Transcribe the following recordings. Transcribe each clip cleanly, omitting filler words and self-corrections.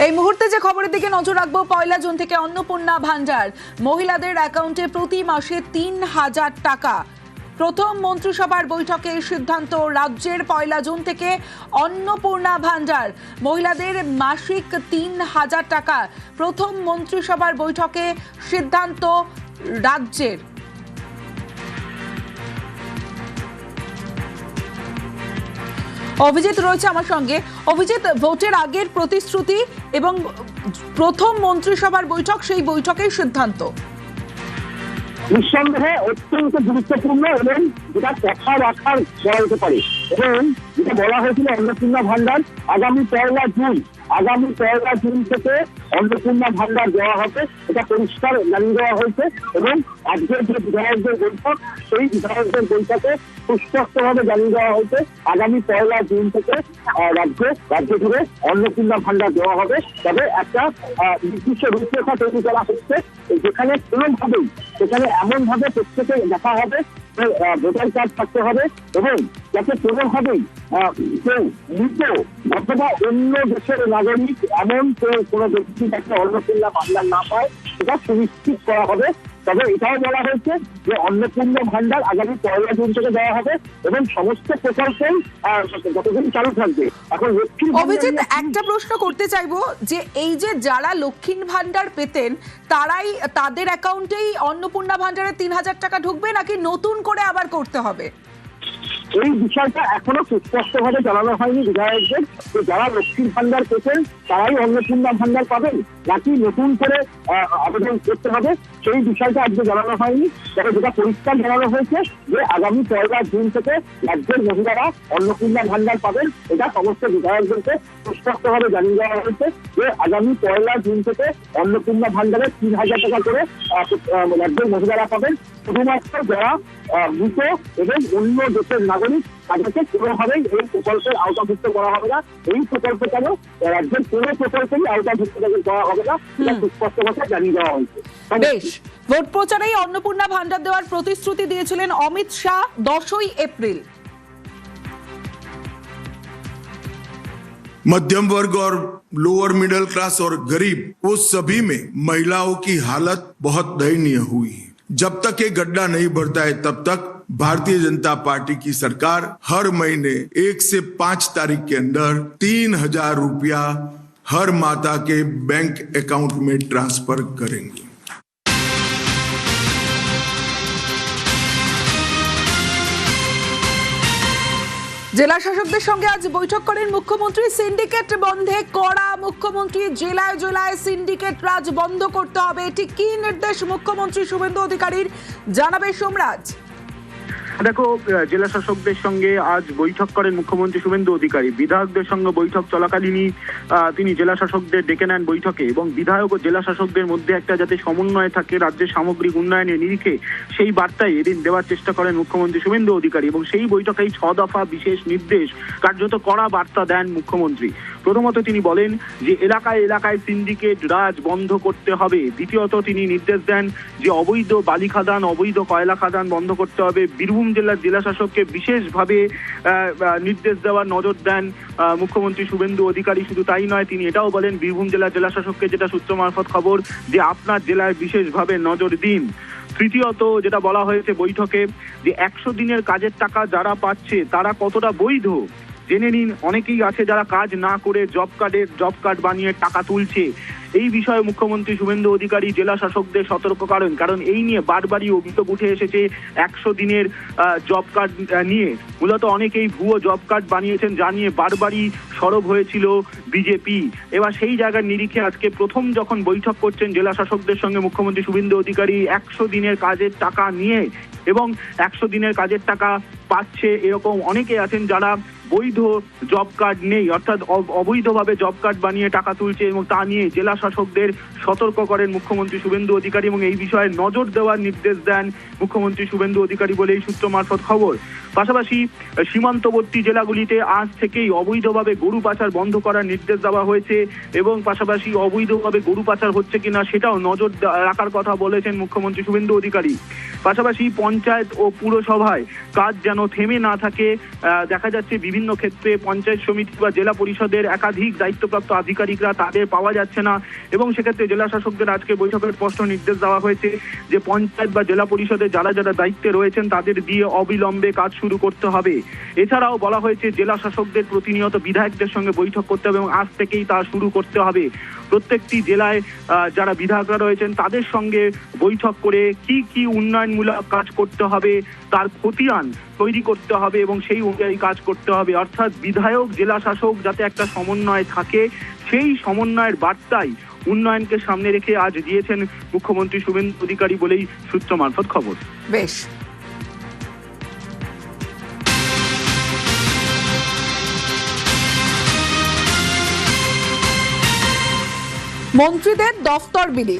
এই মুহূর্তে যে খবরের দিকে নজর রাখবো, পয়লা জুন থেকে অন্নপূর্ণা ভান্ডার মহিলাদের অ্যাকাউন্টে প্রতি মাসে ৩,০০০ টাকা। প্রথম মন্ত্রিসভার বৈঠকে সিদ্ধান্ত, রাজ্যের পয়লা জুন থেকে অন্নপূর্ণা ভান্ডার মহিলাদের মাসিক ৩,০০০ টাকা। প্রথম মন্ত্রিসভার বৈঠকে সিদ্ধান্ত রাজ্যের। অভিজিৎ রয়েছে আমার সঙ্গে। অভিজিৎ, ভোটের আগের প্রতিশ্রুতি এবং প্রথম মন্ত্রিসভার বৈঠক, সেই বৈঠকের সিদ্ধান্ত নিঃসন্দেহে অত্যন্ত গুরুত্বপূর্ণ এবং যেটা কথা রাখার বলা যেতে পারে। এবং যেটা বলা হয়েছিল অন্নপূর্ণা ভান্ডার আগামী 1লা জুন থেকে অন্নপূর্ণা ভান্ডার দেওয়া হবে, এটা পরিষ্কার জানিয়ে দেওয়া হয়েছে। এবং আজকের যে বিধায়কদের বৈঠক, সেই বিধায়কদের বৈঠকে সুস্পষ্টভাবে জানিয়ে দেওয়া হয়েছে আগামী 1লা জুন থেকে রাজ্য জুড়ে অন্নপূর্ণা ভান্ডার দেওয়া হবে। তবে একটা নির্দিষ্ট রূপরেখা তৈরি করা হচ্ছে, যেখানে সেখানে এমন ভাবে প্রত্যেকে দেখা হবে ভোটার কার্ড থাকতে হবে এবং যাতে কোনোভাবেই কেউ মৃত অথবা অন্য দেশের নাগরিক এমন কোনো ব্যক্তি যাতে অন্নপূর্ণা ভান্ডার না পায় সেটা সুনিশ্চিত করা হবে। তবে এটাও বলা হয়েছে যে অন্নপূর্ণা ভান্ডার আগামী 1লা জুন থেকে দেওয়া হবে এবং সমস্ত প্রকল্পেই যতদিন চালু থাকবে। এখন অভিজিৎ, একটা প্রশ্ন করতে চাইবো যে এই যে যারা লক্ষ্মীর ভান্ডার পেতেন তারাই তাদের অ্যাকাউন্টেই অন্নপূর্ণা ভান্ডারে ৩,০০০ টাকা ঢুকবে নাকি নতুন করে আবার করতে হবে? এই বিষয়টা এখনো সুস্পষ্টভাবে জানানো হয়নি বিধায়কদের যে যারা লক্ষ্মীর ভান্ডার পেতেন তারাই অন্নপূর্ণা ভান্ডার পাবেন নাকি নতুন করে আবেদন করতে হবে, সেই বিষয়টা আজকে জানানো হয়নি। তবে যেটা পরিষ্কার জানানো হয়েছে যে আগামী 1লা জুন থেকে রাজ্যের মহিলারা অন্নপূর্ণা ভান্ডার পাবেন, এটা সমস্ত বিধায়কদেরকে সুস্পষ্টভাবে জানিয়ে দেওয়া হয়েছে যে আগামী 1লা জুন থেকে অন্নপূর্ণা ভান্ডারে ৩,০০০ টাকা করে রাজ্যের মহিলারা পাবেন। শুধুমাত্র যারা মৃত এবং অন্য দেশের নাগরিক তাদেরকে কোনোভাবেই এই প্রকল্পের আওতাভুক্ত করা হবে না। এই প্রকল্প কেন রাজ্যের কোনো প্রকল্পেই আওতাভুক্ত করা হবে না, এটা সুস্পষ্ট ভাষায় জানিয়ে দেওয়া হয়েছে। বেশ, ভোট প্রচারেই অন্নপূর্ণা ভান্ডার দেওয়ার প্রতিশ্রুতি দিয়েছিলেন অমিত শাহ 10ই এপ্রিল। मध्यम वर्ग और लोअर मिडिल क्लास और गरीब, वो सभी में महिलाओं की हालत बहुत दयनीय हुई है। जब तक ये गड्ढा नहीं भरता है तब तक भारतीय जनता पार्टी की सरकार हर महीने 1 से 5 तारीख के अंदर 3,000 रुपया हर माता के बैंक अकाउंट में ट्रांसफर करेंगे। জেলা শাসকদের সঙ্গে আজ বৈঠক করেন মুখ্যমন্ত্রী। সিন্ডিকেট বন্ধে কড়া মুখ্যমন্ত্রী। জেলায় জেলায় সিন্ডিকেট রাজ বন্ধ করতে হবে, ঠিক কি নির্দেশ মুখ্যমন্ত্রী শুভেন্দু অধিকারীর, জানাবে সোমরাজ। দেখো, জেলা শাসকদের সঙ্গে আজ বৈঠক করেন মুখ্যমন্ত্রী শুভেন্দু অধিকারী। বিধায়কদের সঙ্গে বৈঠক চলাকালীনই তিনি জেলা শাসকদের ডেকে নেন বৈঠকে এবং বিধায়ক ও জেলা শাসকদের মধ্যে একটা যাতে সমন্বয় থাকে রাজ্যের সামগ্রিক উন্নয়নের নিরিখে, সেই বার্তাই এদিন দেওয়ার চেষ্টা করেন মুখ্যমন্ত্রী শুভেন্দু অধিকারী। এবং সেই বৈঠকেই 6 দফা বিশেষ নির্দেশ, কার্যত কড়া বার্তা দেন মুখ্যমন্ত্রী। প্রথমত তিনি বলেন যে এলাকায় এলাকায় সিন্ডিকেট রাজ বন্ধ করতে হবে। দ্বিতীয়ত তিনি নির্দেশ দেন যে অবৈধ বালি খাদান, অবৈধ কয়লা খাদান বন্ধ করতে হবে। বীরভূম জেলার জেলা শাসককে বিশেষভাবে নির্দেশ দেওয়ার নজর দেন মুখ্যমন্ত্রী শুভেন্দু অধিকারী। শুধু তাই নয়, তিনি এটাও বলেন বীরভূম জেলার জেলা শাসককে, যেটা সূত্র মারফত খবর, যে আপনার জেলায় বিশেষভাবে নজর দিন। তৃতীয়ত যেটা বলা হয়েছে বৈঠকে, যে 100 দিনের কাজের টাকা যারা পাচ্ছে তারা কতটা বৈধ জেনে নিন। অনেকেই আছে যারা কাজ না করে জব কার্ড বানিয়ে টাকা তুলছে। এই বিষয়ে মুখ্যমন্ত্রী শুভেন্দু অধিকারী জেলা শাসকদের সতর্ক করেন, কারণ এই নিয়ে বারবারই অভিযোগ উঠে এসেছে 100 দিনের জব কার্ড নিয়ে। মূলত অনেকেই ভুয়ো জব কার্ড বানিয়েছেন, যা নিয়ে বারবারই সরব হয়েছিল বিজেপি। এবার সেই জায়গার নিরিখে আজকে প্রথম যখন বৈঠক করছেন জেলা শাসকদের সঙ্গে মুখ্যমন্ত্রী শুভেন্দু অধিকারী 100 দিনের কাজের টাকা নিয়ে, এবং 100 দিনের কাজের টাকা পাচ্ছে এরকম অনেকে আছেন যারা বৈধ জব কার্ড নেই, অর্থাৎ অবৈধভাবে জব কার্ড বানিয়ে টাকা তুলছে, এবং তা নিয়ে জেলা শাসকদের সতর্ক করেন মুখ্যমন্ত্রী শুভেন্দু অধিকারী এবং এই বিষয়ে নজর দেওয়ার নির্দেশ দেন মুখ্যমন্ত্রী শুভেন্দু অধিকারী বলে এই সূত্র মারফত খবর। পাশাপাশি সীমান্তবর্তী জেলাগুলিতে আজ থেকেই অবৈধভাবে গরু পাচার বন্ধ করার নির্দেশ দেওয়া হয়েছে এবং পাশাপাশি অবৈধভাবে গরু পাচার হচ্ছে কিনা সেটাও নজর রাখার কথা বলেছেন মুখ্যমন্ত্রী শুভেন্দু অধিকারী। পাশাপাশি পঞ্চায়েত ও পুরসভায় কাজ যেন থেমে না থাকে, দেখা যাচ্ছে বিভিন্ন বিভিন্ন ক্ষেত্রে পঞ্চায়েত সমিতি বা জেলা পরিষদের একাধিক দায়িত্বপ্রাপ্ত আধিকারিকরা তাদের পাওয়া যাচ্ছে না, এবং সেক্ষেত্রে জেলা শাসকদের আজকে বৈঠকের স্পষ্ট নির্দেশ দেওয়া হয়েছে যে পঞ্চায়েত বা জেলা পরিষদের যারা যারা দায়িত্বে রয়েছেন তাদের দিয়ে অবিলম্বে কাজ শুরু করতে হবে। এছাড়াও বলা হয়েছে জেলা শাসকদের প্রতিনিয়ত বিধায়কদের সঙ্গে বৈঠক করতে হবে এবং আজ থেকেই তা শুরু করতে হবে। প্রত্যেকটি জেলায় যারা বিধায়করা রয়েছেন তাদের সঙ্গে বৈঠক করে কি কি উন্নয়নমূলক কাজ করতে হবে তার খতিয়ান তৈরি করতে হবে এবং সেই অনুযায়ী কাজ করতে হবে। অর্থাৎ বিধায়ক জেলা শাসক যাতে একটা সমন্বয় থাকে, সেই সমন্বয়ের বার্তাই উন্নয়নকে সামনে রেখে আজ দিয়েছেন মুখ্যমন্ত্রী শুভেন্দু অধিকারী বলেই সূত্র মারফত খবর। বেশ, মন্ত্রীদের দফতর বিলি,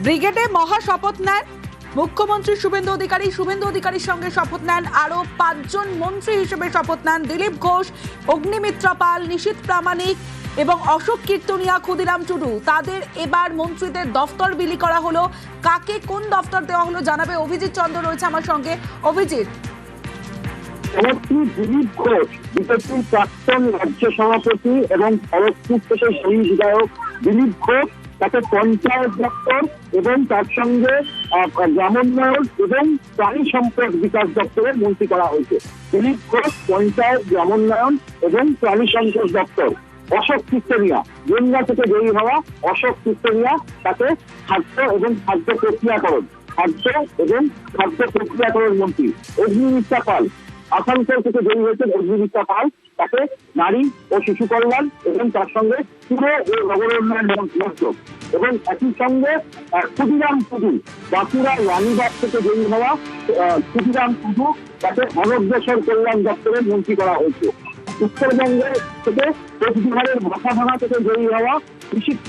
ব্রিগেডে মহা শপথ নেন মুখ্যমন্ত্রী শুভেন্দু অধিকারী। শুভেন্দু অধিকারীর সঙ্গে শপথ নেন আরো 5 জন মন্ত্রী হিসেবে শপথ নেন দিলীপ ঘোষ, অগ্নিমিত্রা পাল, নিশীথ প্রামাণিক এবং অশোক কীর্তনিয়া, ক্ষুদিরাম টুডু। তাদের এবার মন্ত্রীদের দফতর বিলি করা হলো। কাকে কোন দফতর দেওয়া হলো জানাবে অভিজিৎ চন্দ্র রয়েছে আমার সঙ্গে। অভিজিৎ, দিলীপ ঘোষ বিজেপির প্রাক্তন রাজ্য সভাপতি এবং খড়গপুর থেকে সেই বিধায়ক দিলীপ ঘোষ, তাকে পঞ্চায়েত দপ্তর এবং তার সঙ্গে গ্রামোন্নয়ন এবং প্রাণী সম্পদ বিকাশ দপ্তরের মন্ত্রী করা হয়েছে। দিলীপ ঘোষ পঞ্চায়েত, গ্রামোন্নয়ন এবং প্রাণী সম্পদ দপ্তর। অশোক কীর্তনিয়া, গঙ্গা থেকে জয়ী হওয়া অশোক কীর্তনিয়া, তাকে খাদ্য এবং খাদ্য প্রক্রিয়াকরণ মন্ত্রী। অগ্নিমিত্রা পাল, আসানসোল থেকে জয়ী হয়েছেন অগ্নিমিত্রা পাল, তাকে নারী ও শিশু কল্যাণ এবং তার সঙ্গে পুর ও নগর উন্নয়ন মন্ত্রক। এবং একই সঙ্গে ক্ষুদিরাম টুডু, বাঁকুড়া রানীবাগ থেকে জয়ী হওয়া ক্ষুদিরাম টুডু, তাকে অনগ্রসর কল্যাণ দপ্তরের মন্ত্রী করা হয়েছে। উত্তরবঙ্গের থেকে কোচবিহারের মাথাভাঙা থেকে জয়ী হওয়া নিশীথ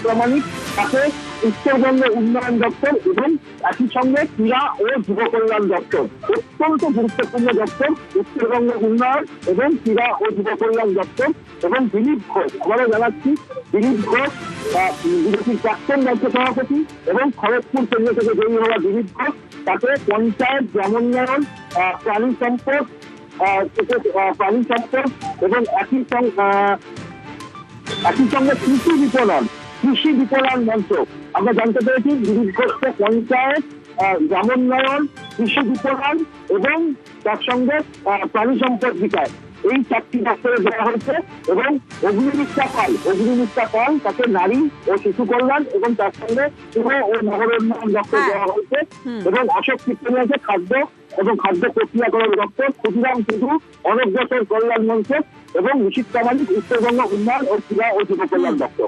প্রামাণিক, তাকে উত্তরবঙ্গ উন্নয়ন দপ্তর এবং একই সঙ্গে ক্রীড়া ও যুব কল্যাণ দপ্তর। অত্যন্ত গুরুত্বপূর্ণ দপ্তর উত্তরবঙ্গ উন্নয়ন এবং ক্রীড়া ও যুব কল্যাণ দপ্তর। এবং দিলীপ ঘোষ, আবারও জানাচ্ছি, দিলীপ ঘোষ বিজেপির প্রাক্তন রাজ্য সভাপতি এবং খড়গপুর কেন্দ্র থেকে জয়ী হওয়া দিলীপ ঘোষ, তাকে পঞ্চায়েত, গ্রামোন্নয়ন, প্রাণী সম্পদ এবং একই সঙ্গে কৃষি বিপণন মঞ্চ। আমরা জানতে পেরেছি দিলীপ ঘোষকে পঞ্চায়েত, গ্রামোন্নয়ন, কৃষি বিপণন এবং তার সঙ্গে প্রাণী সম্পদ বিকাশ, এই 4টি দপ্তরে দেওয়া হয়েছে। এবং অগ্নিমিত্রা পাল, তাকে নারী ও শিশু কল্যাণ এবং তার সঙ্গে পুর ও নগর উন্নয়ন দপ্তর দেওয়া হয়েছে। এবং অশোক কীর্তনিয়াকে খাদ্য এবং খাদ্য প্রক্রিয়াকরণ দপ্তর, ক্ষুদিরাম টুডু অনগ্রসর কল্যাণ মঞ্চ এবং নিশীথ প্রামাণিক উত্তরবঙ্গ উন্নয়ন ও ক্রীড়া ও যুব কল্যাণ দপ্তর।